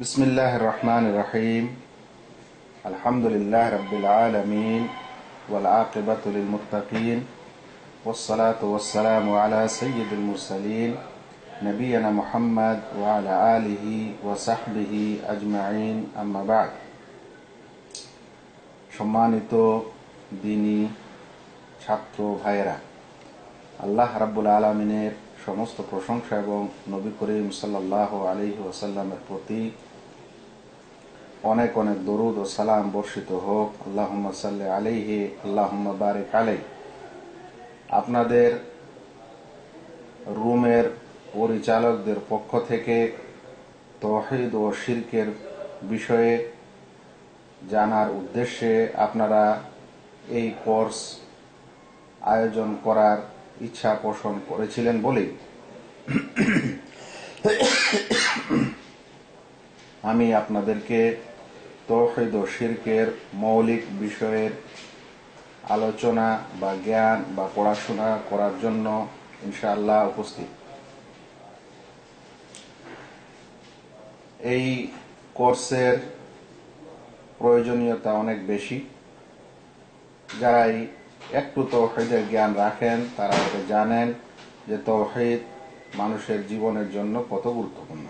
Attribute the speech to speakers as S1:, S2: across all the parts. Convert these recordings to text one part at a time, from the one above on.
S1: बिस्मिल्लाहिर रहमानिर रहीम अल्हम्दुलिल्लाहि रब्बिल आलमीन वल आक़िबतु लिल मुत्तक़ीन वस्सलातु वस्सलामु अला सय्यिदिल मुरसलीन नबियना मुहम्मद व अला आलिहि व सहबिहि अजमाइन अम्मा बाद। সম্মানিত দিনী ছাত্র ভাইয়েরা, আল্লাহ রাব্বুল আলামিনের সমস্ত প্রশংসা এবং নবী করিম সাল্লাল্লাহু আলাইহি ওয়াসাল্লামের প্রতি অনেক অনেক দরুদ ও সালাম বর্ষিত হোক। আল্লাহুম্মা সাল্লি আলাইহি আল্লাহুম্মা বারিক আলাইহি। আপনাদের রুমের পরিচালকদের পক্ষ থেকে তাওহীদ ও শিরকের বিষয়ে জানার উদ্দেশ্যে আপনারা এই কোর্স আয়োজন করার ইচ্ছা পোষণ করেছিলেন বলেই আমি আপনাদেরকে তাওহীদ ও শিরকের মৌলিক বিষয়ের আলোচনা বা জ্ঞান বা পড়াশোনা করার জন্য ইনশাআল্লাহ উপস্থিত। এই কোর্সের প্রয়োজনীয়তা অনেক বেশি। যারাই একটু তাওহীদের জ্ঞান রাখেন তারা এটা জানেন যে তাওহীদ মানুষের জীবনের জন্য কত গুরুত্বপূর্ণ।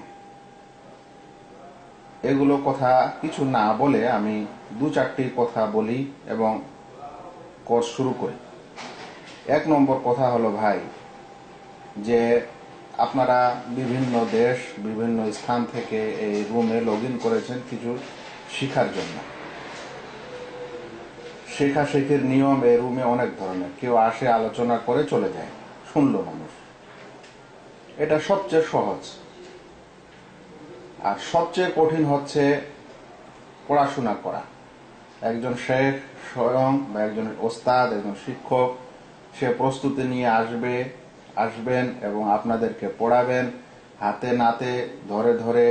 S1: এগুলো কথা কিছু না বলে আমি দু চারটি কথা বলি এবং কোর্স শুরু করি। এক নম্বর কথা হলো ভাই, যে আপনারা বিভিন্ন দেশ বিভিন্ন স্থান থেকে এই রুমে লগ ইন করেছেন কিছু শিখার জন্য। শেখাশেখির নিয়ম এই রুমে অনেক ধরনের। কেউ আসে আলোচনা করে চলে যায়, শুনলো মানুষ, এটা সবচেয়ে সহজ। আর সবচেয়ে কঠিন হচ্ছে পড়াশোনা করা। একজন শেখ স্বয়ং বা একজন ওস্তাদ, একজন শিক্ষক, সে প্রস্তুতি নিয়ে আসবেন এবং আপনাদেরকে পড়াবেন, হাতে নাতে ধরে ধরে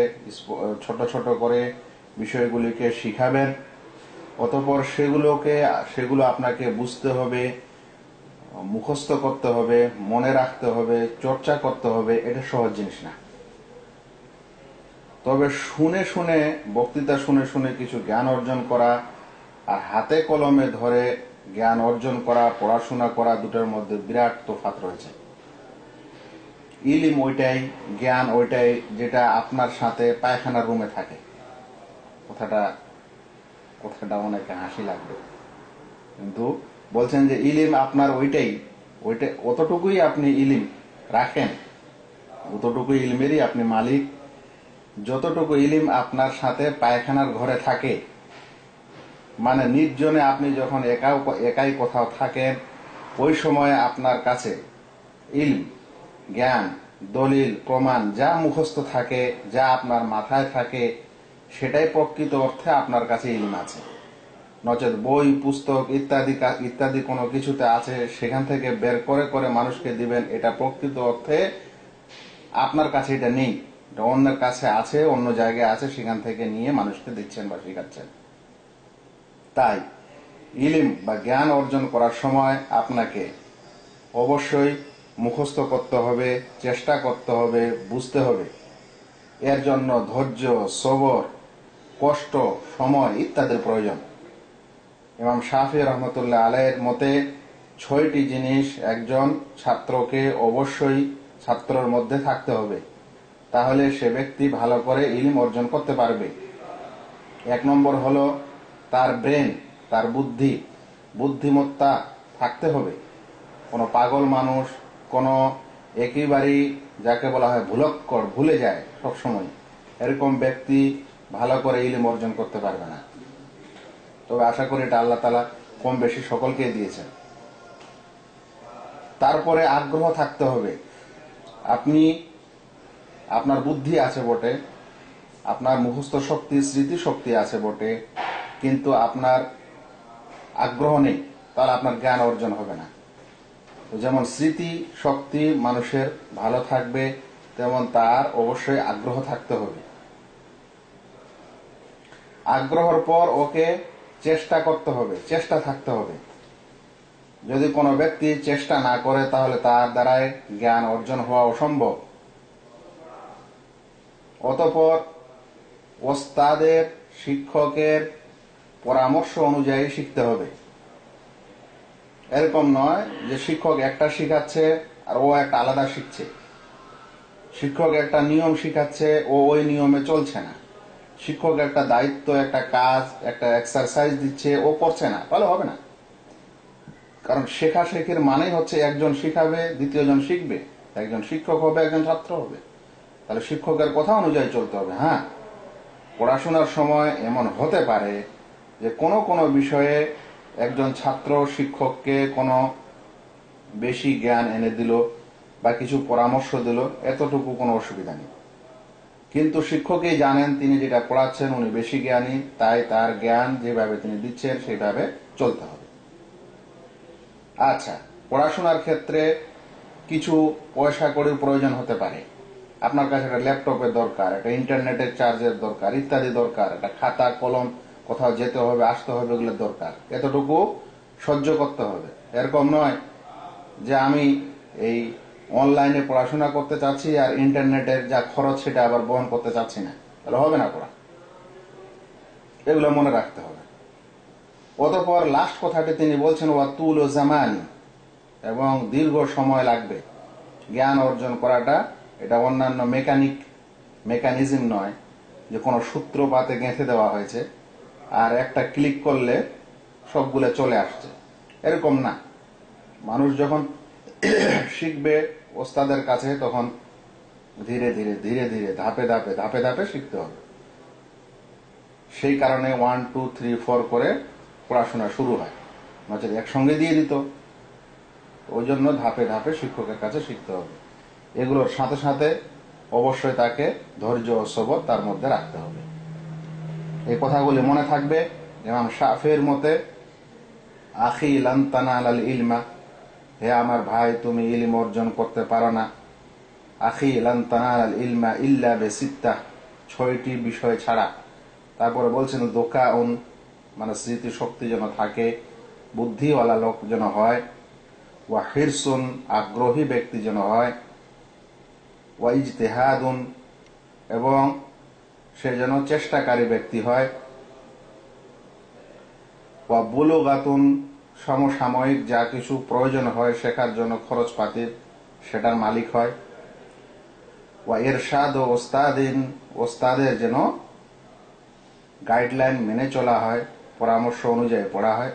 S1: ছোট ছোট করে বিষয়গুলিকে শিখাবেন। অতঃপর সেগুলো আপনাকে বুঝতে হবে, মুখস্থ করতে হবে, মনে রাখতে হবে, চর্চা করতে হবে। এটা সহজ জিনিস না। তবে শুনে শুনে, বক্তৃতা শুনে শুনে কিছু জ্ঞান অর্জন করা আর হাতে কলমে ধরে জ্ঞান অর্জন করা, পড়াশোনা করা, দুটোর মধ্যে বিরাট তফাৎ রয়েছে। ইলম ওইটাই, জ্ঞান ওইটাই যেটা আপনার সাথে পায়খানার রুমে থাকে। কথাটা অনেকে হাসি লাগবে, কিন্তু বলছেন যে ইলিম আপনার ওইটা অতটুকুই আপনি ইলিম রাখেন, অতটুকু ইলমেরই আপনি মালিক। যতটুকু ইলিম আপনার সাথে পায়খানার ঘরে থাকে, মানে নির্জনে আপনি যখন একাই কোথাও থাকেন, ওই সময় আপনার কাছে ইলম, জ্ঞান, দলিল, প্রমাণ যা মুখস্থ থাকে, যা আপনার মাথায় থাকে, সেটাই প্রকৃত অর্থে আপনার কাছে ইলম আছে। নচেত বই, পুস্তক ইত্যাদি কোনো কিছুতে আছে, সেখান থেকে বের করে করে মানুষকে দিবেন, এটা প্রকৃত অর্থে আপনার কাছে এটা নেই। এটা অন্যের কাছে আছে, অন্য জায়গায় আছে, সেখান থেকে নিয়ে মানুষকে দিচ্ছেন বা শেখাচ্ছেন। তাই ইলম বা জ্ঞান অর্জন করার সময় আপনাকে অবশ্যই মুখস্থ করতে হবে, চেষ্টা করতে হবে, বুঝতে হবে। এর জন্য ধৈর্য, সবর, কষ্ট, সময় ইত্যাদির প্রয়োজন। ইমাম শাফি রহমতুল্লাহ আলাইহির মতে ৬টি জিনিস একজন ছাত্রকে অবশ্যই ছাত্রের মধ্যে থাকতে হবে, তাহলে সে ব্যক্তি ভালো করে ইলম অর্জন করতে পারবে। এক নম্বর হলো তার ব্রেন, তার বুদ্ধিমত্তা থাকতে হবে। কোনো পাগল মানুষ, কোনো একেবারেই যাকে বলা হয় ভুলক্কড়, ভুলে যায় সবসময়, এরকম ব্যক্তি ভালো করে ইলম অর্জন করতে পারবে না। তবে আশা করি এটা আল্লাহ তাআলা কম বেশি সকলকে দিয়েছেন। তারপরে আগ্রহ থাকতে হবে। আপনার বুদ্ধি আছে বটে, আপনার মুখস্থ শক্তি, স্মৃতি শক্তি আছে বটে, কিন্তু আপনার আগ্রহ নেই, তাহলে আপনার জ্ঞান অর্জন হবে না। যেমন স্মৃতি শক্তি মানুষের ভালো থাকবে, তেমন তার অবশ্যই আগ্রহ থাকতে হবে। আগ্রহের পর ওকে চেষ্টা করতে হবে, চেষ্টা থাকতে হবে। যদি কোনো ব্যক্তি চেষ্টা না করে তাহলে তার দ্বারাই জ্ঞান অর্জন হওয়া অসম্ভব। অতঃপর ওস্তাদের শিক্ষকের পরামর্শ অনুযায়ী শিখতে হবে। এরকম নয় যে শিক্ষক একটা শিখাচ্ছে আর ও একটা আলাদা শিখছে, শিক্ষক একটা নিয়ম শিখাচ্ছে ও ওই নিয়মে চলছে না, শিক্ষক একটা দায়িত্ব, একটা কাজ, একটা এক্সারসাইজ দিচ্ছে, ও করছে না, তাহলে হবে না। কারণ শেখা শেখির মানেই হচ্ছে একজন শিখাবে, দ্বিতীয়জন শিখবে, একজন শিক্ষক হবে, একজন ছাত্র হবে। তাহলে শিক্ষকের কথা অনুযায়ী চলতে হবে। হ্যাঁ, পড়াশোনার সময় এমন হতে পারে যে কোনো কোনো বিষয়ে একজন ছাত্র শিক্ষককে কোনো বেশি জ্ঞান এনে দিল বা কিছু পরামর্শ দিল, এতটুকু কোনো অসুবিধা নেই। কিন্তু শিক্ষকই জানেন তিনি যেটা পড়াচ্ছেন উনি বেশি জ্ঞানী, তাই তার জ্ঞান যেভাবে তিনি দিচ্ছেন সেইভাবে চলতে হবে। আচ্ছা, পড়াশোনার ক্ষেত্রে কিছু পয়সা কড়ির প্রয়োজন হতে পারে। আপনার কাছে একটা ল্যাপটপের দরকার, একটা ইন্টারনেটের চার্জের দরকার, ইত্যাদি দরকার, একটা খাতা কলম, কোথাও যেতে হবে আসতে হবে, এগুলোর দরকার। এতটুকু সহ্য করতে হবে। এরকম নয় যে আমি এই অনলাইনে পড়াশোনা করতে চাচ্ছি আর ইন্টারনেটের যা খরচ সেটা আবার বহন করতে চাচ্ছি না, তাহলে হবে না পড়া। এগুলো মনে রাখতে হবে। অতঃপর লাস্ট কথাটি তিনি বলছেন ওয়াতুল ও জামানি, এবং দীর্ঘ সময় লাগবে জ্ঞান অর্জন করাটা। এটা অন্যান্য মেকানিজম নয় যে কোনো সূত্রপাতে গেঁথে দেওয়া হয়েছে আর একটা ক্লিক করলে সবগুলো চলে আসছে, এরকম না। মানুষ যখন শিখবে ওস্তাদের কাছে তখন ধীরে ধীরে ধীরে ধীরে ধাপে ধাপে ধাপে ধাপে শিখতে হবে। সেই কারণে 1 2 3 4 করে পড়াশোনা শুরু হয়, নচেত একসঙ্গে দিয়ে দিত। ওই জন্য ধাপে ধাপে শিক্ষকের কাছে শিখতে হবে। এগুলোর সাথে সাথে অবশ্যই তাকে ধৈর্য ও সবর তার মধ্যে রাখতে হবে। এই কথাগুলি মনে থাকবে। ইমাম শাফির মতে আখি লান তানালাল ইলমা, হে আমার ভাই তুমি ইলম অর্জন করতে পারো না। আখি লান তানালাল ইলমা ইল্লা বিসিত্তাহ, 6টি বিষয় ছাড়া। তারপরে বলছেন দোকাউন, মানে স্মৃতি শক্তি যেন থাকে, বুদ্ধিওয়ালা লোক যেন হয়, ওয়া হিরসুন, আগ্রহী ব্যক্তি যেন হয়, ওয়া ইজতিহাদুন, এবং সে যেন চেষ্টাকারী ব্যক্তি হয়, ওয়া বুলুগাতুন, সমসাময়িক যা কিছু প্রয়োজন হয় শেখার জন্য খরচপাতির, সেটার মালিক হয়, ওয়া ইরশাদ ও ওস্তাদিন, ওস্তাদের যেন গাইডলাইন মেনে চলা হয়, পরামর্শ অনুযায়ী পড়া হয়,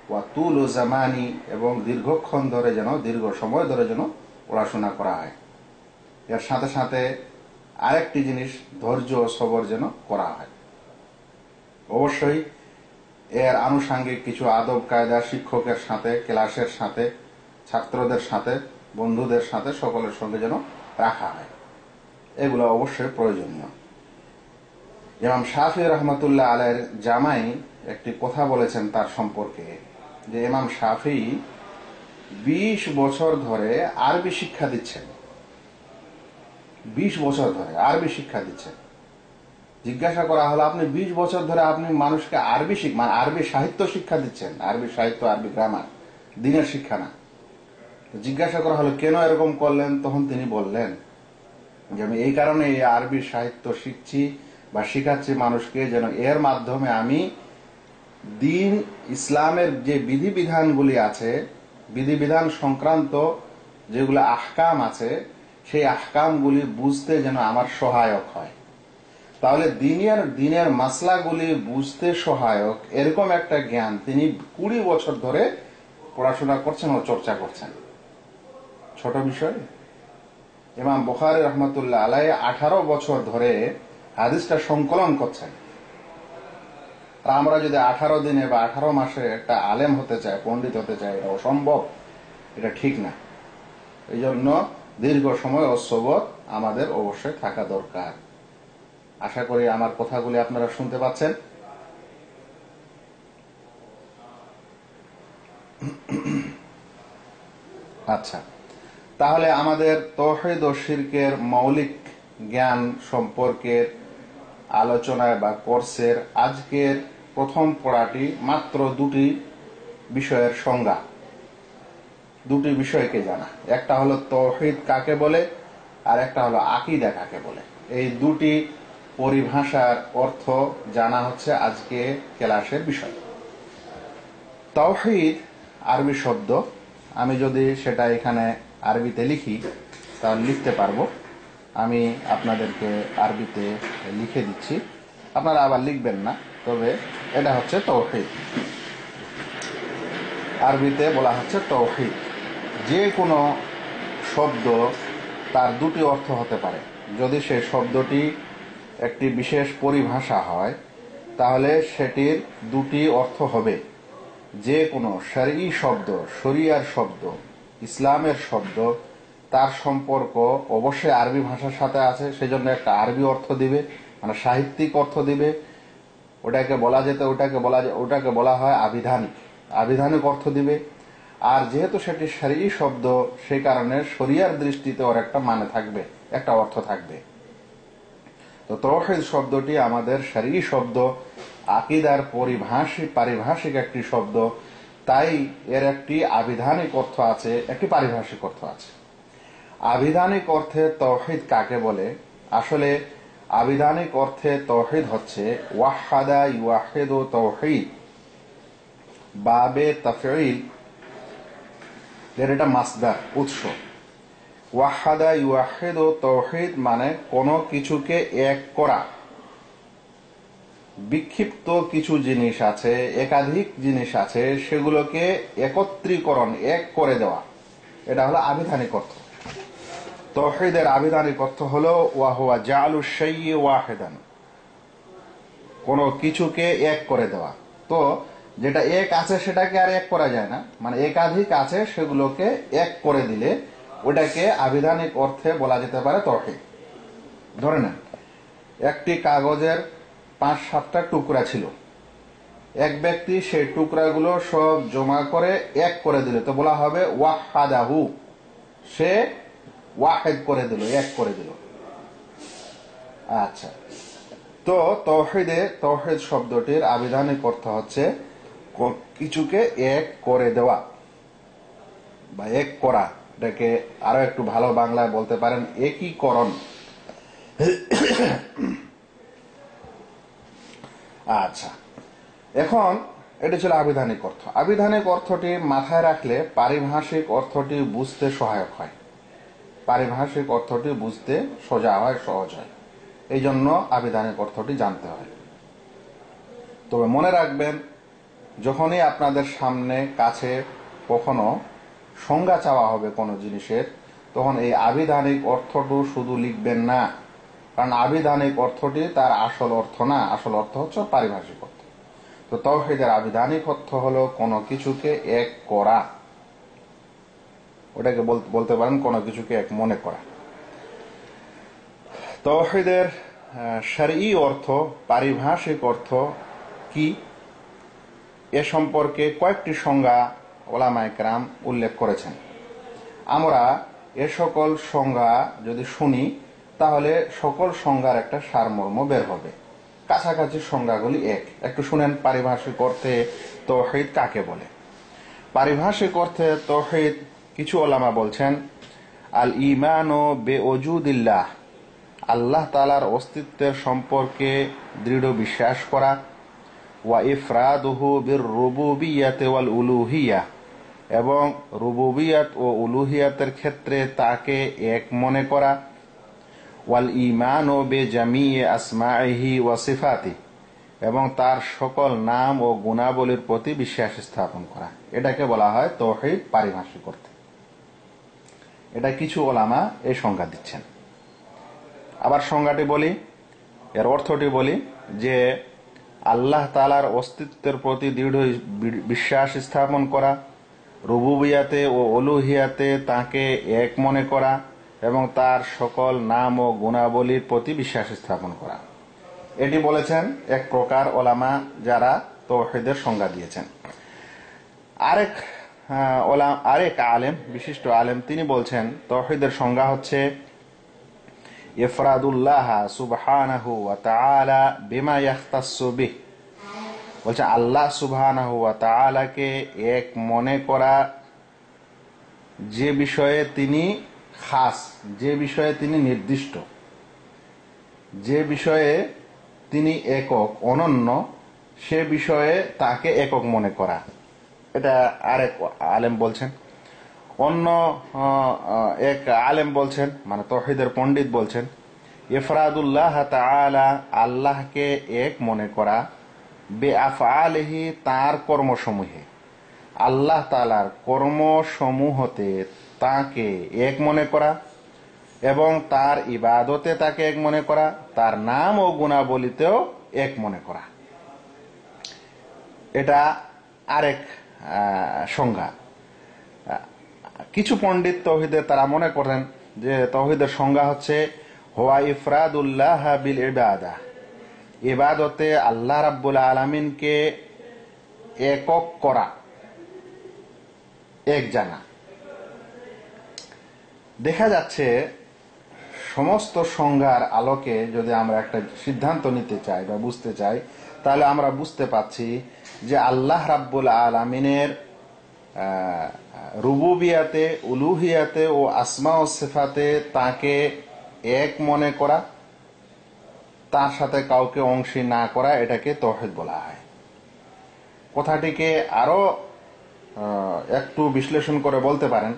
S1: ওয়া তুল ও জামানি, এবং দীর্ঘক্ষণ ধরে যেন, দীর্ঘ সময় ধরে যেন পড়াশোনা করা হয়। এর সাথে সাথে আরেকটি জিনিস, ধৈর্য ও সবর যেন করা হয়। অবশ্যই এর আনুষাঙ্গিক কিছু আদব কায়দা শিক্ষকের সাথে, ক্লাসের সাথে, ছাত্রদের সাথে, বন্ধুদের সাথে, সকলের সঙ্গে যেন রাখা হয়। এগুলো অবশ্যই প্রয়োজনীয়। ইমাম শাফি রহমতুল্লাহ আলাইহির জামাই একটি কথা বলেছেন তার সম্পর্কে, যে ইমাম শাফি 20 বছর ধরে আরবি শিক্ষা দিচ্ছেন। 20 বছর ধরে আরবি শিক্ষা দিচ্ছেন। জিজ্ঞাসা করা হলো আপনি 20 বছর ধরে আপনি মানুষকে আরবি মানে আরবি সাহিত্য শিক্ষা দিচ্ছেন, আরবি সাহিত্য, আরবি গ্রামার, দিনের শিক্ষা না। জিজ্ঞাসা করা হলো কেন এরকম করলেন? তখন তিনি বললেন যে আমি এই কারণে এই আরবি সাহিত্য শিখছি বা শিখাচ্ছি মানুষকে, যেন এর মাধ্যমে আমি দিন ইসলামের যে বিধিবিধানগুলি আছে, বিধিবিধান সংক্রান্ত যেগুলো আহকাম আছে, সেই আহকামগুলি বুঝতে যেন আমার সহায়ক হয়। তাহলে দিনের মাসলাগুলি বুঝতে সহায়ক এরকম একটা জ্ঞান তিনি 20 বছর ধরে পড়াশোনা করছেন ও চর্চা করছেন। ছোট বিষয়। ইমাম বুখারী রহমতুল্লাহ আলাইহি 18 বছর ধরে হাদিসটা সংকলন করছেন। আমরা যদি 18 দিনে বা 18 মাসে একটা আলেম হতে চাই, পণ্ডিত হতে চাই, এটা অসম্ভব, এটা ঠিক না। এই জন্য দীর্ঘ সময় ও সবর আমাদের অবশ্যই থাকা দরকার। আশা করি আমার কথাগুলি আপনারা শুনতে পাচ্ছেন। আচ্ছা, তাহলে আমাদের তাওহীদ ও শিরকের মৌলিক জ্ঞান সম্পর্কের আলোচনায় বা কোর্সের আজকের প্রথম পড়াটি মাত্র 2টি বিষয়ের সংজ্ঞা, 2টি বিষয়কে জানা। একটা হলো তাওহীদ কাকে বলে আর একটা হলো আকীদা কাকে বলে। এই 2টি পরিভাষার অর্থ জানা হচ্ছে আজকে ক্লাসের বিষয়। তাওহীদ আরবি শব্দ, আমি যদি সেটা এখানে আরবিতে লিখি তাহলে লিখতে পারবো। আমি আপনাদেরকে আরবিতে লিখে দিচ্ছি, আপনারা আবার লিখবেন না, তবে এটা হচ্ছে তাওহীদ। আরবিতে বলা হচ্ছে তাওহীদ। যে কোনো শব্দ তার দুটি অর্থ হতে পারে। যদি সেই শব্দটি একটি বিশেষ পরিভাষা হয় তাহলে সেটির দুটি অর্থ হবে। যে কোনো শরঈ শব্দ, শরিয়ার শব্দ, ইসলামের শব্দ, তার সম্পর্ক অবশ্যই আরবি ভাষার সাথে আছে, সেজন্য একটা আরবি অর্থ দিবে, মানে সাহিত্যিক অর্থ দিবে। ওটাকে বলা হয় আবিধানিক অর্থ দিবে। আর যেহেতু সেটি শরঈ শব্দ, সেই কারণে শরিয়ার দৃষ্টিতে ওর একটা মানে থাকবে, একটা অর্থ থাকবে। তো তাওহীদ শব্দটি আমাদের শরঈ শব্দ, আকীদার পারিভাষিক একটি শব্দ, তাই এর একটি আবিধানিক অর্থ আছে, একটি পারিভাষিক অর্থ আছে। আবিধানিক অর্থে তাওহীদ কাকে বলে? আসলে আবিধানিক অর্থে তাওহীদ হচ্ছে ওয়াহাদা ইউওয়াহিদু তাওহীদ, বাবে তাফঈল এর এটা মাসদার, উৎস। ওয়াহাদা ইউওয়াহিদু তাওহীদ মানে কোনো কিছুকে এক করা। বিক্ষিপ্ত কিছু জিনিস আছে, একাধিক জিনিস আছে, সেগুলোকে একত্রীকরণ, এক করে দেওয়া, এটা হলো আবিধানিক অর্থ। তাওহীদের আবিধানিক অর্থ হলো ওয়া হুয়া জাআলু শাইয়ি ওয়াহিদান, কোনো কিছুকে এক করে দেওয়া। তো যেটা এক আছে সেটাকে আর এক করা যায় না, মানে একাধিক আছে সেগুলোকে এক করে দিলে ওটাকে আবিধানিক অর্থে বলা যেতে পারে তাওহীদ। ধরে নেন একটি কাগজের 5-7টা টুকরা ছিল, এক ব্যক্তি সেই টুকরাগুলো সব জমা করে এক করে দিল, তো বলা হবে ওয়াহাদাহু, সে ওয়াহিদ করে দিল, এক করে দিল। আচ্ছা, তো তাওহীদ শব্দটির আবিধানিক অর্থ হচ্ছে কিছুকে এক করে দেওয়া বা এক করা। এটাকে আরো একটু ভালো বাংলায় বলতে পারেন একীকরণ। আচ্ছা, এখন এটা ছিল আবিধানিক অর্থ। আবিধানিক অর্থটি মাথায় রাখলে পারিভাষিক অর্থটি বুঝতে সহায়ক হয়, পারিভাষিক অর্থটি বুঝতে সোজা হয়, সহজ হয়। এই জন্য আবিধানিক অর্থটি জানতে হয়। তবে মনে রাখবেন, যখনই আপনাদের সামনে কাছে কখনো সংজ্ঞা চাওয়া হবে কোনো জিনিসের, তখন এই আবিধানিক অর্থটি শুধু লিখবেন না, কারণ আবিধানিক অর্থটি তার আসল অর্থ না, আসল অর্থ হচ্ছে পারিভাষিক অর্থ। তো তাওহীদের আবিধানিক অর্থ হলো কোনো কিছুকে এক করা, ওটাকে বলতে পারেন কোনো কিছুকে এক মনে করা। তাওহীদের শরঈ অর্থ, পারিভাষিক অর্থ কি, এ সম্পর্কে কয়েকটি সংজ্ঞা উলামায়ে কেরাম উল্লেখ করেছেন। আমরা এ সকল সংজ্ঞা যদি শুনি তাহলে সকল সংজ্ঞার একটা সারমর্ম বের হবে, কাছাকাছি সংজ্ঞাগুলি একটু শুনেন। পারিভাষিক অর্থে তাওহীদ কাকে বলে? পারিভাষিক অর্থে তাওহীদ কিছু উলামা বলছেন আল ঈমানু বিওজুদিল্লাহ, আল্লাহ তাআলার অস্তিত্বের সম্পর্কে দৃঢ় বিশ্বাস করা, ওয়া ইফরাদুহু বিররুবুবিয়্যাতি ওয়াল উলুহিয়্যাহ, এবং রুবুবিয়ত ও উলুহিয়াতের ক্ষেত্রে তাকে এক মনে করা, ওয়াল ঈমানু বিজামিই আসমাইহি ওয়া সিফাতিহি, এবং তার সকল নাম ও গুণাবলীর প্রতি বিশ্বাস স্থাপন করা। এটাকে বলা হয় তাওহীদ পারিভাষিক অর্থে। এটা কিছু উলামা এই সংজ্ঞা দিচ্ছেন। আবার সংজ্ঞাটি বলি, এর অর্থটি বলি, যে আল্লাহ তাআলার অস্তিত্বের প্রতি দৃঢ় বিশ্বাস স্থাপন করা, রুবুবিয়াতে ও উলুহিয়াতে তাকে এক মনে করা, এবং তার সকল নাম ও গুণাবলীর প্রতি বিশ্বাস স্থাপন করা। এটি বলেছেন এক প্রকার ওলামা যারা তাওহীদের সংজ্ঞা দিয়েছেন। আরেক আলেম, বিশিষ্ট আলেম, তিনি বলছেন তাওহীদের সংজ্ঞা হচ্ছে ইফরাদুল্লাহ সুবহানাহু ওয়া তাআলা বিমা ইয়াখতাসসু বিহ, বলছে আল্লাহ সুবহানাহু ওয়া তাআলাকে এক মনে করা যে বিষয়ে তিনি খাস, যে বিষয়ে তিনি নির্দিষ্ট, যে বিষয়ে তিনি একক অনন্য সে বিষয়ে তাকে একক মনে করা। এটা আরেক আলেম বলছেন। অন্য এক আলেম বলছেন, মানে তাওহীদের পণ্ডিত বলছেন, ইফরাদুল্লাহ তাআলা, আল্লাহকে এক মনে করা, বিআফআলিহি, তার কর্মসমূহে, আল্লাহ তাআলার কর্মসমূহতে তাকে এক মনে করা এবং তার ইবাদতে তাকে এক মনে করা, তার নাম ও গুণাবলীতেও এক মনে করা। এটা আরেক সংজ্ঞা। কিছু পণ্ডিত তাওহীদের তারা মনে করেন যে তাওহীদের সংজ্ঞা হচ্ছে হুয়া ইফরাদুল্লাহ বিল ইবাদা, ইবাদতে আল্লাহ রাব্বুল আলামিনকে একক করা, এক জানা। দেখা যাচ্ছে সমস্ত সংজ্ঞার আলোকে যদি আমরা একটা সিদ্ধান্ত নিতে চাই বা বুঝতে চাই, তাহলে আমরা বুঝতে পাচ্ছি যে আল্লাহ রাব্বুল আলামিনের রুবুবিয়াতে, উলুহিয়াতে ও আসমা ও সিফাতে তাকে এক মনে করা, তার সাথে কাউকে অংশী না করা, এটাকে তাওহীদ বলা হয়। কথাটিকে আরো একটু বিশ্লেষণ করে বলতে পারেন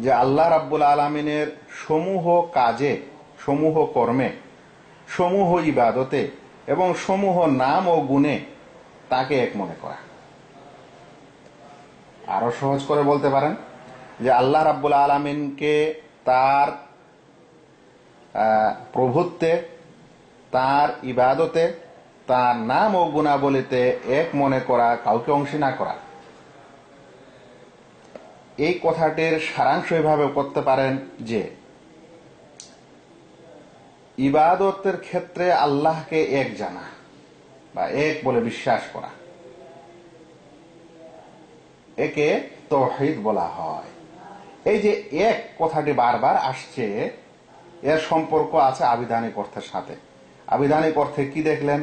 S1: যে আল্লাহ রাব্বুল আলামিনের সমূহ কাজে, সমূহ কর্মে, সমূহ ইবাদতে এবং সমূহ নাম ও গুণে তাকে এক মনে করা। আরো সহজ করে বলতে পারেন যে আল্লাহ রাব্বুল আলামিনকে তার প্রভুত্বে, তার ইবাদতে, তার নাম ও গুণাবলীতে এক মনে করা, কাউকে অংশী না করা। এই কথাটির সারাংশ এভাবে করতে পারেন যে ইবাদতের ক্ষেত্রে আল্লাহকে এক জানা বা এক বলে বিশ্বাস করা, একে তাওহীদ বলা হয়। এই যে এক কথাটি বারবার আসছে, এর সম্পর্ক আছে আবিধানিক অর্থের সাথে। আবিধানিক অর্থে কি দেখলেন,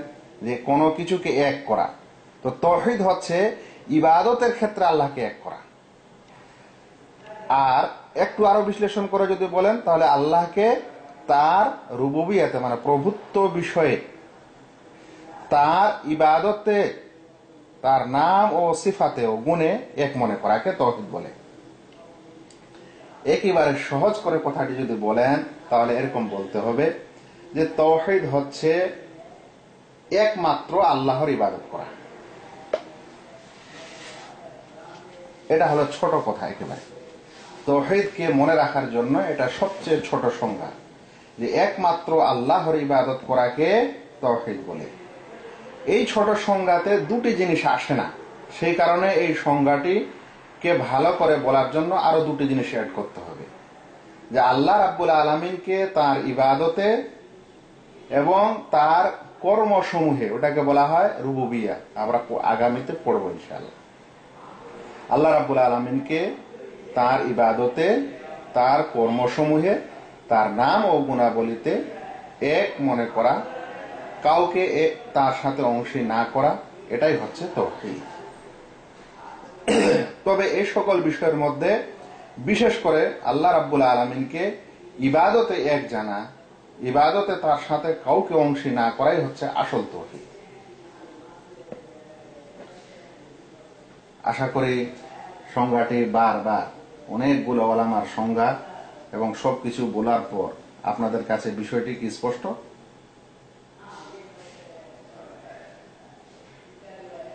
S1: যে কোনো কিছুকে এক করা। তো তাওহীদ হচ্ছে ইবাদতের ক্ষেত্রে আল্লাহকে এক করা। আর একটু আরো বিশ্লেষণ করে যদি বলেন, তাহলে আল্লাহকে তার রুবুবিয়াতে, মানে প্রভুত্ব বিষয়ে, তার ইবাদতে, তার নাম ও সিফাতে ও গুণে এক মনে করাকে তাওহীদ বলে। একেবারে সহজ করে কথাটি যদি বলেন, তাহলে এরকম বলতে হবে যে তাওহীদ হচ্ছে একমাত্র আল্লাহর ইবাদত করা। এটা হলো ছোট কথা। একেবারে তাওহীদকে মনে রাখার জন্য এটা সবচেয়ে ছোট সংজ্ঞা, যে একমাত্র আল্লাহর ইবাদত করাকে তাওহীদ বলে। এই ছোট সংজ্ঞাতে দুটি জিনিস আসে না, সেই কারণে এই সংজ্ঞাটিকে ভালো করে বলার জন্য আরো দুটি জিনিস অ্যাড করতে হবে। যে আল্লাহ রাব্বুল আলামিনকে তার ইবাদতে এবং তার কর্মসমূহে, ওটাকে বলা হয় রুবুবিয়া। আমরা আগামীতে পড়ব ইনশাআল্লাহ। আল্লাহ রাব্বুল আলামিনকে তার ইবাদতে, তার কর্মসমূহে, তার নাম ও গুণাবলীতে এক মনে করা, কাউকে তার সাথে অংশী না করা, এটাই হচ্ছে তাওহীদ। তবে এই সকল বিষয়ের মধ্যে বিশেষ করে আল্লাহ রাব্বুল আলামিনকে ইবাদতে এক জানা, ইবাদতে তার সাথে কাউকে অংশী না করাই হচ্ছে আসল তাওহীদ। আশা করি সংজ্ঞাটি বারবার অনেকগুলো ওলামার সংজ্ঞা এবং সবকিছু বলার পর আপনাদের কাছে বিষয়টি কি স্পষ্ট?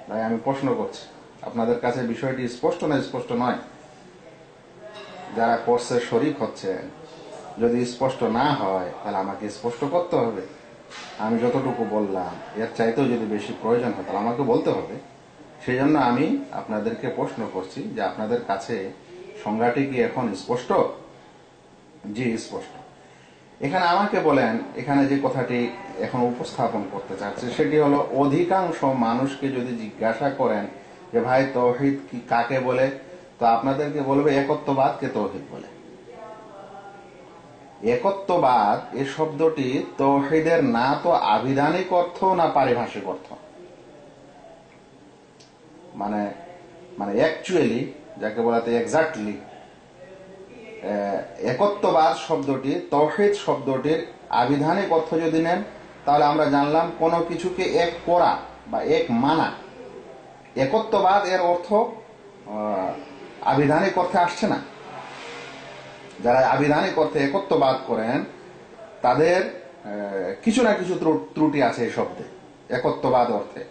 S1: ভাই, আমি প্রশ্ন করছি, আপনাদের কাছে বিষয়টি স্পষ্ট না স্পষ্ট নয়? যারা কোর্সে শরীক হচ্ছে, যদি স্পষ্ট না হয় তাহলে আমাকে স্পষ্ট করতে হবে। আমি যতটুকু বললাম এর চাইতেও যদি বেশি প্রয়োজন হয় তাহলে আমাকে বলতে হবে। সেই জন্য আমি আপনাদেরকে প্রশ্ন করছি যে আপনাদের কাছে সংজ্ঞাটি কি এখন স্পষ্ট? জি, স্পষ্ট। এখানে আমাকে বলেন, এখানে যে কথাটি এখন উপস্থাপন করতে চাচ্ছে সেটি হলো, অধিকাংশ মানুষকে যদি জিজ্ঞাসা করেন যে ভাই তাওহীদ কি কাকে বলে, তো আপনাদেরকে বলবে একত্ববাদকে তাওহীদ বলে। একত্ববাদ এই শব্দটি তাওহীদের না তো আবিধানিক অর্থ না পারিভাষিক অর্থ। মানে অ্যাকচুয়ালি, যাকে বলাতে এক্স্যাক্টলি, একত্ববাদ শব্দটি তাওহীদ শব্দটির আবিধানিক অর্থ যদি নেন তাহলে আমরা জানলাম কোনো কিছুকে এক করা বা এক মানা। একত্ববাদ এর অর্থ আবিধানিক অর্থে আসছে না। যারা আবিধানিক অর্থে একত্ববাদ করেন তাদের কিছু না কিছু ত্রুটি আছে এই শব্দে, একত্ববাদ অর্থে।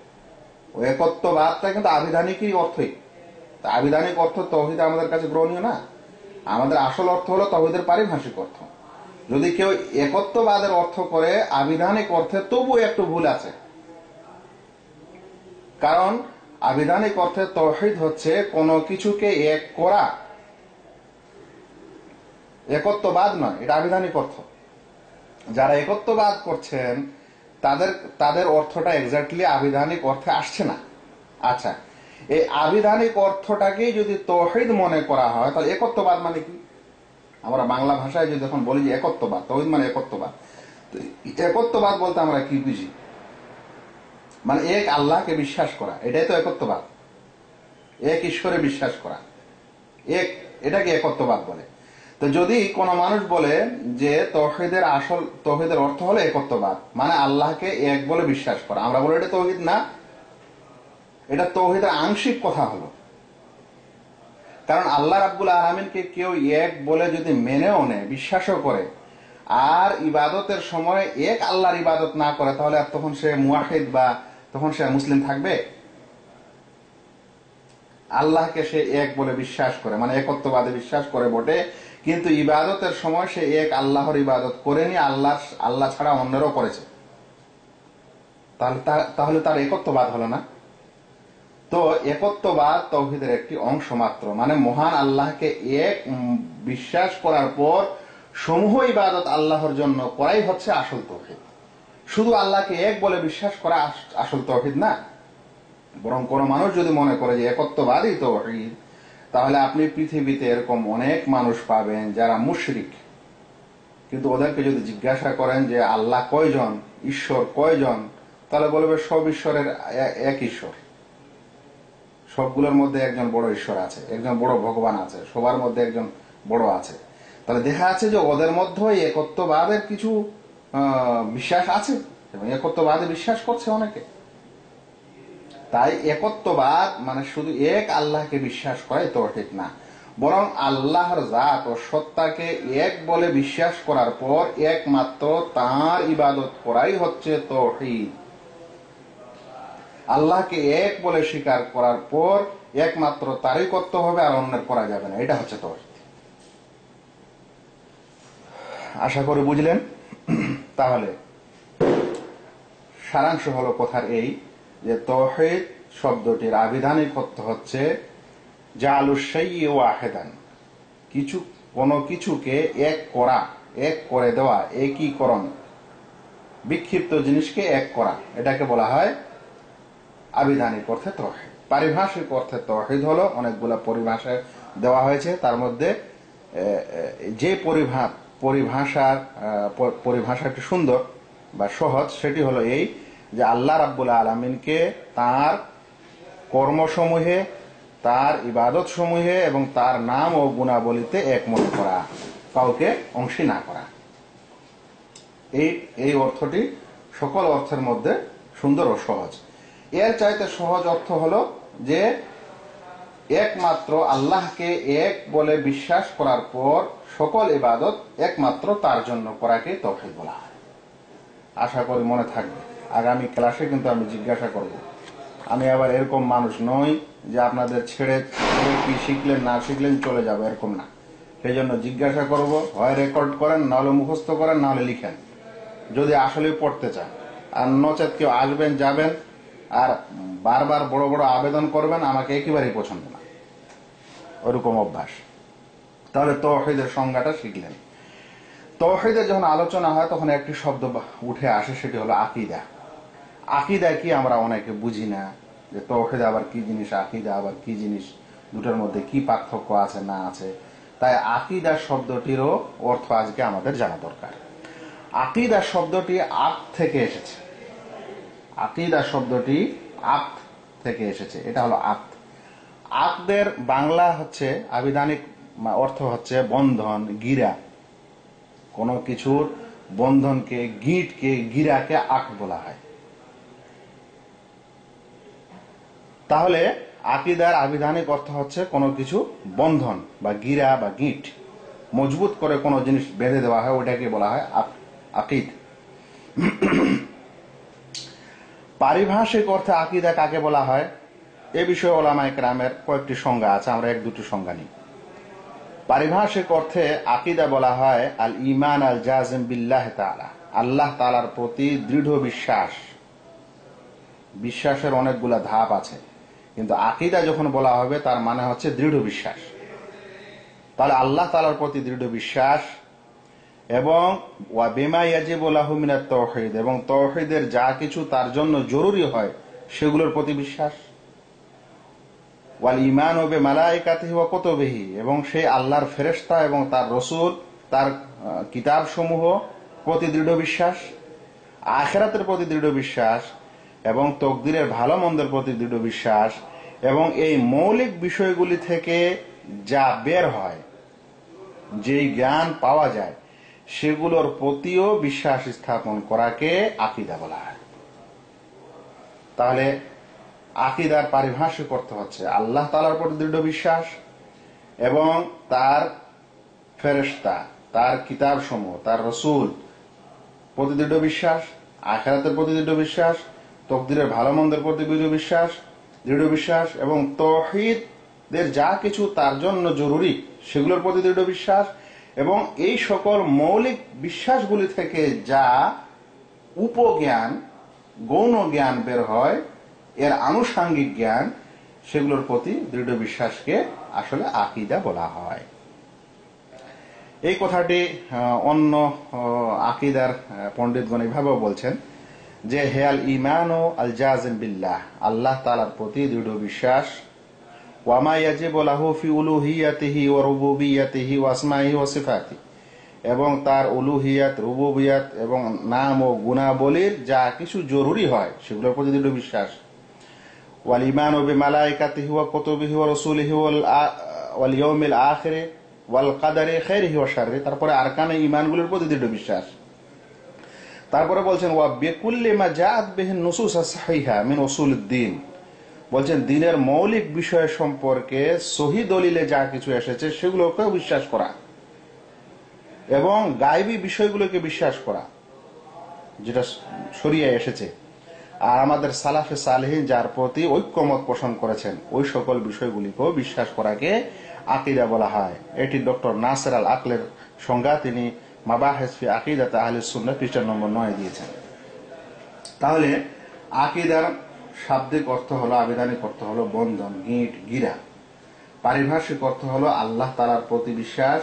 S1: ওই একত্ববাদটা কিন্তু আবিধানিকই অর্থই। আবিধানিক অর্থ তৌহিদ আমাদের কাছে গ্রহণীয় না। আমাদের আসল অর্থ হলো তৌহিদের পারিভাষিক অর্থ। যদি কেউ একত্ববাদের অর্থ করে আবিধানিক অর্থে, তবু একটু ভুল আছে। কারণ আবিধানিক অর্থে তৌহিদ হচ্ছে কোনো কিছুকে এক করা, একত্ববাদ নয়। এটা আবিধানিক অর্থ। যারা একত্ববাদ করছেন তাদের অর্থটা এক্স্যাক্টলি আবিধানিক অর্থে আসছে না। আচ্ছা, এই আবিধানিক অর্থটাকেই যদি তৌহিদ মনে করা হয় তাহলে একত্ববাদ মানে কি? আমরা বাংলা ভাষায় যদি এখন বলি যে একত্ববাদ, তৌহিদ মানে একত্ববাদ, একত্ববাদ বলতে আমরা কি বুঝি? মানে এক আল্লাহকে বিশ্বাস করা, এটাই তো একত্ববাদ। এক ঈশ্বরে বিশ্বাস করা, এটাকে একত্ববাদ বলে। তো যদি কোনো মানুষ বলে যে তৌহিদের অর্থ হলো একত্ববাদ, মানে আল্লাহকে এক বলে বিশ্বাস করা, আমরা বলি এটা তৌহিদ না, এটা তৌহিদের আংশিক কথা হলো। কারণ আল্লাহ রাব্বুল আলামিনকে কেউ এক বলে যদি মেনেও নেয়, বিশ্বাসও করে, আর ইবাদতের সময় এক আল্লাহর ইবাদত না করে, তাহলে আর তখন সে মুওয়াহিদ বা তখন সে মুসলিম থাকবে? আল্লাহকে সে এক বলে বিশ্বাস করে, মানে একত্ববাদে বিশ্বাস করে বটে, কিন্তু ইবাদতের সময় সে এক আল্লাহর ইবাদত করেনি, আল্লাহ ছাড়া অন্যেরও করেছে। তাহলে তার একত্ববাদ হলো না। তো একত্ববাদ তৌহিদের একটি অংশ মাত্র। মানে মহান আল্লাহকে এক বিশ্বাস করার পর সমূহ ইবাদত আল্লাহর জন্য করাই হচ্ছে আসল তৌহিদ। শুধু আল্লাহকে এক বলে বিশ্বাস করা আসল তৌহিদ না। বরং কোনো মানুষ যদি মনে করে যে একত্ববাদই তৌহিদ, তাহলে আপনি পৃথিবীতে এরকম অনেক মানুষ পাবেন যারা মুশরিক, কিন্তু ওদেরকে যদি জিজ্ঞাসা করেন যে আল্লাহ কয়জন, ঈশ্বর কয়জন, তাহলে বলবে সব ঈশ্বরের এক ঈশ্বর, সবগুলোর মধ্যে একজন বড় ঈশ্বর আছে, একজন বড় ভগবান আছে, সবার মধ্যে একজন বড় আছে। তাহলে দেখা আছে যে ওদের মধ্যে একত্ববাদের কিছু বিশ্বাস আছে এবং একত্ববাদে বিশ্বাস করছে অনেকে। তাই একত্ববাদ মানে শুধু এক আল্লাহকে বিশ্বাস করে তৌহিদ না, বরং আল্লাহর জাত ও সত্তাকে এক বলে বিশ্বাস করার পর একমাত্র তাঁর ইবাদত করাই হচ্ছে তৌহিদ। আল্লাহকে এক বলে স্বীকার করার পর একমাত্র তারই করতে হবে, আর অন্যের করা যাবে না। এটা হচ্ছে তৌহিদ। আশা করি বুঝলেন। তাহলে সারাংশ হলো কথার এই যে তৌহিদ শব্দটির আবিধানিক অর্থ হচ্ছে জালুশ শাইই ওয়াহিদান, কোনো কিছুকে এক করা, এক করে দেওয়া, একীকরণ, বিক্ষিপ্ত জিনিসকে এক করা, এটাকে বলা হয় আবিধানিক অর্থে তৌহিদ। পারিভাষিক অর্থে তৌহিদ হলো অনেকগুলো পরিভাষা দেওয়া হয়েছে। তার মধ্যে যে পরিভাষাটি সুন্দর বা সহজ সেটি হলো এই যে আল্লাহ রাব্বুল আলামিনকে তার কর্মসমূহে, তার ইবাদত সমূহে এবং তার নাম ও গুণাবলীতে এক মনে করা, কাউকে অংশী না করা। এই অর্থটি সকল অর্থের মধ্যে সুন্দর ও সহজ। এর চাইতে সহজ অর্থ হলো যে একমাত্র আল্লাহকে এক বলে বিশ্বাস করার পর সকল ইবাদত একমাত্র তার জন্য করাকে তৌহিদ বলা হয়। আশা করি মনে থাকবে। আগামী ক্লাসে কিন্তু আমি জিজ্ঞাসা করব। আমি আবার এরকম মানুষ নই যে আপনাদের ছেড়ে কি শিখলেন না শিখলেন চলে যাবে, এরকম না। সেই জন্য জিজ্ঞাসা করব, হয় রেকর্ড করেন, নাহলে মুখস্থ করেন, নাহলে লিখেন, যদি আসলে পড়তে চান। আর নচেত কেউ আসবেন যাবেন আর বারবার বড় বড় আবেদন করবেন, আমাকে একেবারেই পছন্দ না ওরকম অভ্যাস। তাহলে তৌহিদের সংজ্ঞাটা শিখলেন। তৌহিদের যখন আলোচনা হয় তখন একটি শব্দ উঠে আসে, সেটি হলো আকীদা। আকীদা কি আমরা অনেকে বুঝি না, যে তৌহিদ আবার কি জিনিস, আকীদা আবার কি জিনিস, দুটোর মধ্যে কি পার্থক্য আছে না আছে। তাই আকীদা শব্দটিরও অর্থ আজকে আমাদের জানা দরকার। আকীদা শব্দটি আক থেকে এসেছে। আকীদা শব্দটি আক থেকে এসেছে, এটা হলো আক। আকদের বাংলা হচ্ছে আবিধানিক অর্থ হচ্ছে বন্ধন, গিরা। কোনো কিছুর বন্ধনকে, গিঁটকে, গিরাকে আক বলা হয়। তাহলে আকীদার আবিধানিক অর্থ হচ্ছে কোনো কিছু বন্ধন বা গিরা বা গিঁট, মজবুত করে কোনো জিনিস বেঁধে দেওয়া হয়, ওটাকে বলা হয় আকীদ। পারিভাষিক অর্থে আকীদা কাকে বলা হয় এ বিষয়ে উলামায়ে কেরামের কয়েকটি সংজ্ঞা আছে, আমরা এক দুটি সংজ্ঞা নিই। পারিভাষিক অর্থে আকীদা বলা হয় আল ঈমান আল জাযিম বিল্লাহ তাআলা, আল্লাহ তাআলার প্রতি দৃঢ় বিশ্বাস। বিশ্বাসের অনেকগুলা ধাপ আছে, কিন্তু আকীদা যখন বলা হবে তার মানে হচ্ছে দৃঢ় বিশ্বাস। তাহলে আল্লাহ তাআলার প্রতি দৃঢ় বিশ্বাস এবং ওয়া বিমা ইয়াজিবু লাহু মিনাত তাওহীদ, এবং তাওহীদের যা কিছু তার জন্য জরুরি হয় সেগুলোর প্রতি বিশ্বাস। ওয়াল ঈমানু বিমালাইকাতিহি ওয়া কুতুবিহি, এবং সেই আল্লাহর ফেরেশতা এবং তার রাসূল, তার কিতাব সমূহ প্রতি দৃঢ় বিশ্বাস। আখিরাতের প্রতি দৃঢ় বিশ্বাস এবং তাকদীরের ভালো মন্দের প্রতি দৃঢ় বিশ্বাস, এবং এই মৌলিক বিষয়গুলি থেকে যা বের হয়, যেই জ্ঞান পাওয়া যায়, সেগুলোর প্রতিও বিশ্বাস স্থাপন করাকে আকীদা বলা হয়। তাহলে আকীদার পারিভাষিক অর্থ হচ্ছে আল্লাহ তাআলার প্রতি দৃঢ় বিশ্বাস এবং তার ফেরেশতা, তার কিতাব সমূহ, তার রাসূল প্রতি দৃঢ় বিশ্বাস, আখিরাতের প্রতি দৃঢ় বিশ্বাস, তাকদীরের ভালো মন্দের প্রতি দৃঢ় বিশ্বাস এবং তাওহীদের যা কিছু তার জন্য জরুরি সেগুলোর প্রতি দৃঢ় বিশ্বাস, এবং এই সকল মৌলিক বিশ্বাসগুলি থেকে যা উপজ্ঞান, গৌণ জ্ঞান বের হয়, এর আনুষাঙ্গিক জ্ঞান, সেগুলোর প্রতি দৃঢ় বিশ্বাসকে আসলে আকীদা বলা হয়। এই কথাটি অন্য আকীদার পণ্ডিতগণ এইভাবেও বলছেন যে হে আল ঈমানু আল জাযিম বিল্লাহ, আল্লাহ তাআলার প্রতি দৃঢ় বিশ্বাস, ওয়া মা ইয়াজিবু লাহু ফি উলুহিয়াতিহি ওয়া রুবুবিয়াতিহি ওয়া আসমাইহি ওয়া সিফাতিহি, এবং তার উলুহিয়াত, রুবুবিয়াত এবং নাম ও গুণাবলীর যা কিছু জরুরি হয় সেগুলোর প্রতি দৃঢ় বিশ্বাস। ওয়াল ঈমানু বিমালাইকাতিহি ওয়া কুতুবিহি ওয়া রাসূলিহি ওয়াল ইয়াউমিল আখির ওয়াল কাদারি খাইরিহি ওয়া শাররিহি, তারপরে আরকানে ঈমানগুলোর প্রতি দৃঢ় বিশ্বাস। তারপরে বলছেন ওয়া বিকুল্লি মা জাআত বিহি নুসুস সাহিহা মিন উসুলুদ্দিন, বলছেন দ্বীনের মৌলিক বিষয় সম্পর্কে সহিহ দলিলে যা কিছু এসেছে সেগুলোকেও বিশ্বাস করা, এবং গায়বী বিষয়গুলোকে বিশ্বাস করা যেটা শরিয়ায় এসেছে, আর আমাদের সালাফে সালেহিন যার প্রতি ঐক্যমত পোষণ করেছেন ওই সকল বিষয়গুলিকেও বিশ্বাস করাকে আকীদা বলা হয়। এটি ডক্টর নাসের আল আকলের সংজ্ঞা, তিনি মাবাহিস ফি আকীদাত আহলিস সুন্নাহ পৃষ্ঠা নম্বর 9 দিয়েছেন। তাহলে আকীদার শাব্দিক অর্থ হলো, আবিধানিক অর্থ হলো বন্ধন, গিঁট, গিরা। পারিভাষিক অর্থ হলো আল্লাহ তাআলার প্রতি বিশ্বাস,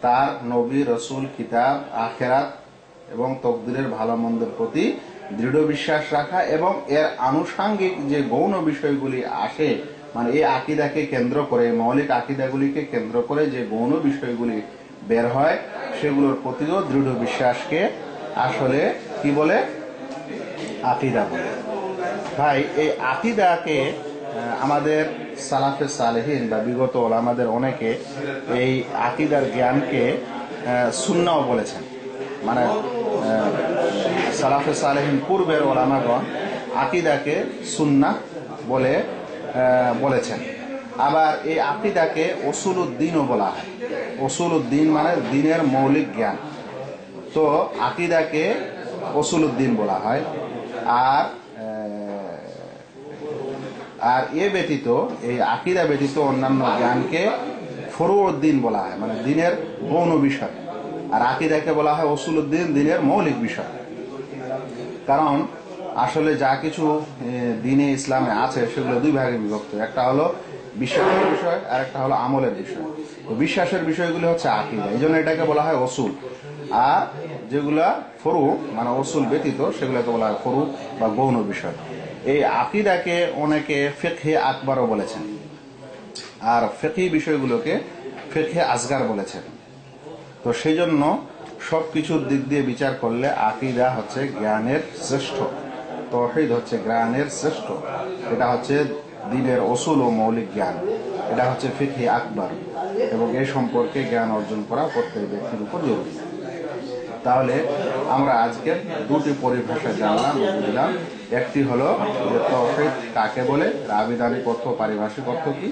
S1: তার নবী, রাসূল, কিতাব, আখিরাত এবং তাকদীরের ভালো মন্দের প্রতি দৃঢ় বিশ্বাস রাখা, এবং এর আনুষাঙ্গিক যে গৌণ বিষয়গুলি আসে, মানে এই আকীদাকে কেন্দ্র করে, মৌলিক আকীদাগুলিকে কেন্দ্র করে যে গৌণ বিষয়গুলি বের হয় সেগুলোর প্রতিও দৃঢ় বিশ্বাসকে আসলে কি বলে? আকীদা বলে। ভাই, এই আকীদাকে আমাদের সালাফে সালেহিন বা বিগত ওলামাদের অনেকে এই আকীদার জ্ঞানকে সুন্নাহ বলেছেন। মানে সালাফে সালেহিন পূর্বের ওলামাগণ আকীদাকে সুন্নাহ বলে বলেছেন। আবার এই আকীদাকে উসুলুদ্দিনও বলা হয়। উসুলুদ্দিন মানে দ্বীনের মৌলিক জ্ঞান, তো আকীদাকে উসুলুদ্দিন বলা হয়। আর এ ব্যতীত, এই আকীদা ব্যতীত অন্যান্য জ্ঞানকে ফরুউদ্দিন বলা হয়, মানে দ্বীনের গৌণ বিষয়। আর আকীদাকে বলা হয় উসুলুদ্দিন, দ্বীনের মৌলিক বিষয়। কারণ আসলে যা কিছু দ্বীনে ইসলামে আছে সেগুলো দুই ভাগে বিভক্ত, একটা হলো বিশ্বাসের বিষয় আর একটা হলো আমলের বিষয়। তো বিশ্বাসের বিষয়গুলি হচ্ছে আকীদা, এই জন্য এটাকে বলা হয় উসুল। আর যেগুলা ফরু মানে উসুল ব্যতীত সেগুলোকে বলা হয় ফরু বা গৌণ বিষয়। এই আকীদাকে অনেকে ফিকহে আকবরও বলেছেন, আর ফিকহি বিষয়গুলোকে ফিকহে আসগার বলেছেন। তো সেই জন্য সবকিছুর দিক দিয়ে বিচার করলে আকীদা হচ্ছে জ্ঞানের শ্রেষ্ঠ, তাওহীদ হচ্ছে জ্ঞানের শ্রেষ্ঠ। এটা হচ্ছে দ্বীনের উসুল ও মৌলিক জ্ঞান, এটা হচ্ছে ফিকহে আকবর, এবং এই সম্পর্কে জ্ঞান অর্জন করা প্রত্যেক ব্যক্তির উপর জরুরি। তাহলে আমরা আজকে দুটি পরিভাষা জানলাম, বুঝলাম। একটি হলো যে তাওহীদ কাকে বলে, আবিধানিক অর্থ, পারিভাষিক অর্থ কি।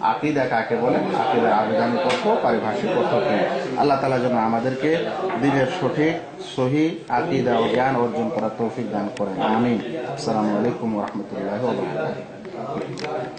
S1: আকীদা কাকে বলে, আকীদার আবিধানিক অর্থ, পারিভাষিক অর্থ কি। আল্লাহ তাআলা যেন আমাদেরকে দ্বীনের সঠিক সহি আকীদা ও জ্ঞান অর্জন করার তৌফিক দান করেন। আমিন। আসসালামু আলাইকুম ওয়া রাহমাতুল্লাহি ওয়া বারাকাতুহু।